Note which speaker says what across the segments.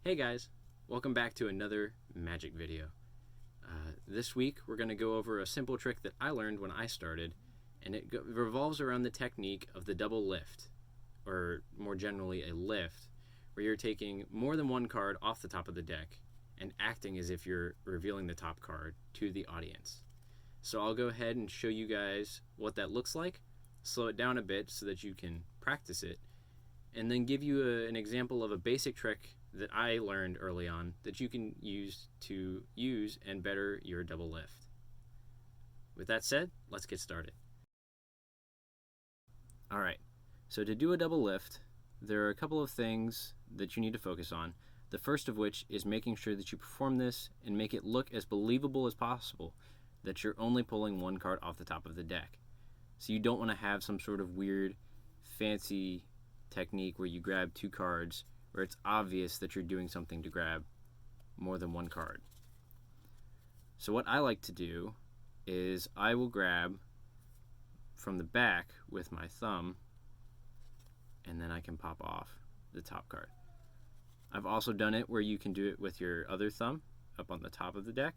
Speaker 1: Hey guys, welcome back to another magic video. This week we're going to go over a simple trick that I learned when I started, and it revolves around the technique of the double lift, or more generally a lift, where you're taking more than one card off the top of the deck and acting as if you're revealing the top card to the audience. So I'll go ahead and show you guys what that looks like, slow it down a bit so that you can practice it, and then give you an example of a basic trick that I learned early on that you can use and better your double lift. With that said, let's get started. Alright, so to do a double lift, there are a couple of things that you need to focus on. The first of which is making sure that you perform this and make it look as believable as possible that you're only pulling one card off the top of the deck. So you don't want to have some sort of weird, fancy technique where you grab two cards where it's obvious that you're doing something to grab more than one card. So what I like to do is I will grab from the back with my thumb, and then I can pop off the top card. I've also done it where you can do it with your other thumb up on the top of the deck,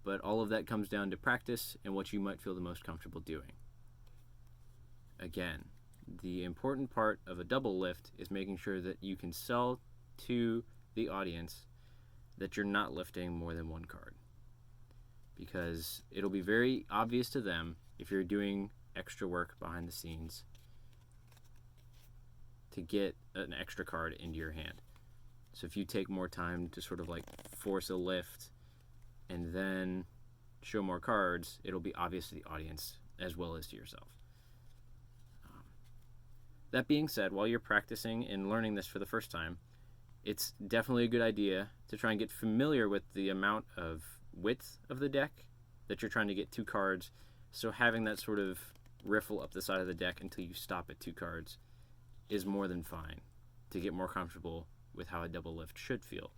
Speaker 1: but all of that comes down to practice and what you might feel the most comfortable doing. Again, the important part of a double lift is making sure that you can sell to the audience that you're not lifting more than one card, because it'll be very obvious to them if you're doing extra work behind the scenes to get an extra card into your hand. So if you take more time to sort of like force a lift and then show more cards, it'll be obvious to the audience as well as to yourself. That being said, while you're practicing and learning this for the first time, it's definitely a good idea to try and get familiar with the amount of width of the deck that you're trying to get two cards. So having that sort of riffle up the side of the deck until you stop at two cards is more than fine to get more comfortable with how a double lift should feel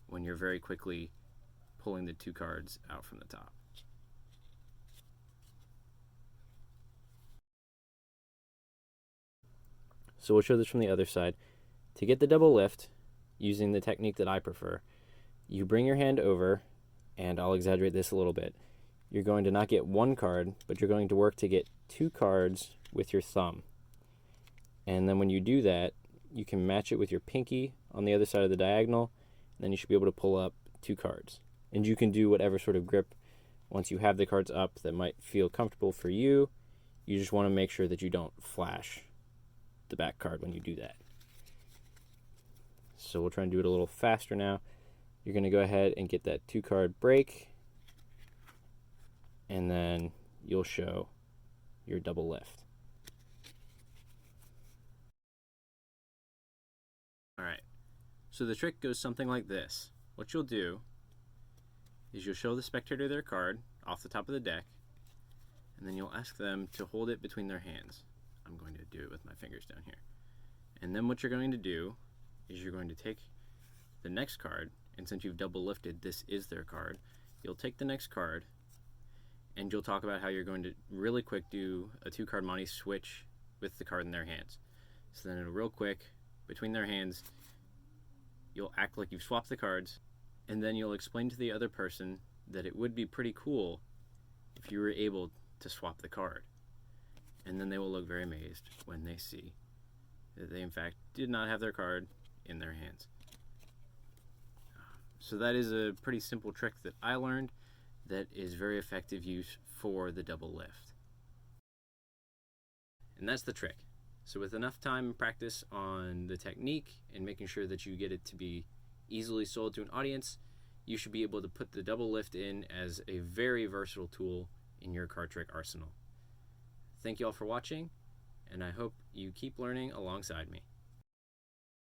Speaker 1: when you're very quickly pulling the two cards out from the top. So we'll show this from the other side. To get the double lift, using the technique that I prefer, you bring your hand over, and I'll exaggerate this a little bit. You're going to not get one card, but you're going to work to get two cards with your thumb. And then when you do that, you can match it with your pinky on the other side of the diagonal, and then you should be able to pull up two cards. And you can do whatever sort of grip once you have the cards up that might feel comfortable for you. You just want to make sure that you don't flash the back card when you do that. So we'll try and do it a little faster now. You're going to go ahead and get that two card break, and then you'll show your double lift. Alright, so the trick goes something like this. What you'll do is you'll show the spectator their card off the top of the deck, and then you'll ask them to hold it between their hands. I'm going to do it with my fingers down here. And then what you're going to do is you're going to take the next card, and since you've double lifted, this is their card. You'll take the next card, and you'll talk about how you're going to really quick do a two card monte switch with the card in their hands. So then real quick, between their hands, you'll act like you've swapped the cards, and then you'll explain to the other person that it would be pretty cool if you were able to swap the card. And then they will look very amazed when they see that they in fact did not have their card in their hands. So that is a pretty simple trick that I learned that is very effective use for the double lift. And that's the trick. So with enough time and practice on the technique and making sure that you get it to be easily sold to an audience, you should be able to put the double lift in as a very versatile tool in your card trick arsenal. Thank you all for watching, and I hope you keep learning alongside me.